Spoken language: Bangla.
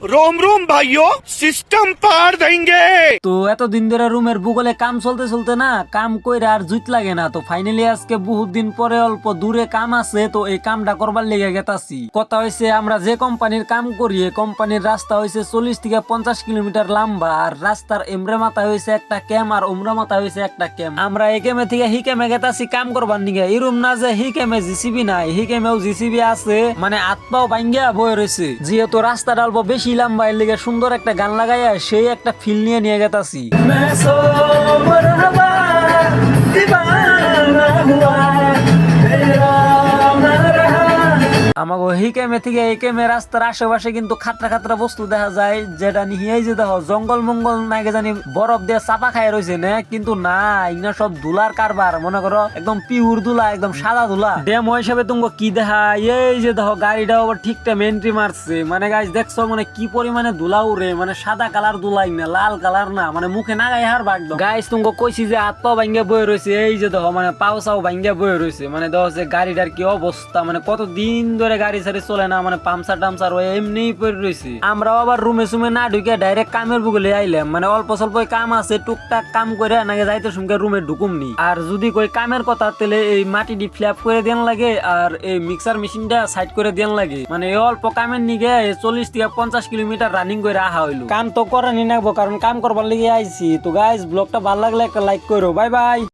रोम रोम भाइयों सिस्टम पार देंगे। তো এতদিন ধরে রুমের ভূগোলে কাম চলতে চলতে না কাম কইরা আর জুত লাগে না, তো ফাইনালি আজকে বহুত দিন পরে অল্প দূরে কাম আছে, তো এই কামটা করবার লেগে গেতাছি। কথা হইছে আমরা যে কোম্পানির কাম করি এই কোম্পানির রাস্তা হইছে 40 থেকে 50 কিলোমিটার লম্বা, আর রাস্তার এমরে মাথা হইছে একটা ক্যাম আর উমরা মাথা হইছে একটা ক্যাম। আমরা এই ক্যামে থেকে হি ক্যামে গেতাছি কাম করবার নিগে। এরম না যে হি ক্যামে জিসিবি নাই, হি ক্যামেও জিসিবি আছে, মানে আত্মাও ভাঙ্গিয়া বয়ে রয়েছে। যেহেতু রাস্তাটা অল্প বেশি লম্বা এর লিগে সুন্দর একটা গান লাগাইয়া সেই একটা ফিল নিয়ে গেতাছি। আমাকে হি ক্যামে থেকে এই ক্যামে রাস্তার আশেপাশে কিন্তু খাতরা খাতরা বস্তু দেখা যায়, যেটা নিয়ে যে দেখো জঙ্গল মঙ্গল নাকি জানি বরফ দিয়ে চাপা খাই রয়েছে না, কিন্তু না ইগনা সব ধুলার কারবার। মনে করো একদম পিওর ধুলা, একদম সাদা ধুলা। ড্যাম হিসাবে তুমি কি দেখা এই যে দেখো গাড়িটা আবার ঠিক টাইম এন্ট্রি মারছে, মানে গাইস দেখছো মানে কি পরিমানে ধুলা উড়ে, মানে সাদা কালার ধুলাই না লাল কালার না, মানে মুখে না গায়ে হার বাগলো। গাইস তুমি কইছি যে হাত পাও ভাঙ্গা বয়ে রয়েছে, এই যে দেখো মানে পাও চাও ভাঙ্গা বয়ে রয়েছে, মানে দেখো যে গাড়িটার কি অবস্থা, মানে কতদিন ধরে গাড়ি সারি চলে না, মানে পামসার টামসার হয়ে এমনি পড়ে রয়েছে। আমরাও আবার রুমে সুমে না ঢুকে ডাইরেক্ট কামের বুগলে আইলাম, মানে অল্প স্বল্প কাম আছে টুকটাক কাম করে নাকি যাইতে সঙ্গে রুমে ঢুকুমনি। আর যদি কই কামের কথা তাহলে এই মাটিটি ফ্ল্যাপ করে দেন লাগে আর এই মিক্সার মেশিনটা সাইড করে দেন লাগে, মানে এই অল্প কামের নিগে 40 থেকে 50 কিলোমিটার রানিং করে আহা হইলো। কাম তো করানি নাগবো, কারণ কাম করবার লেগে আইছি। তো গাইস ব্লগটা ভালো লাগলে একটা লাইক করো। Bye bye.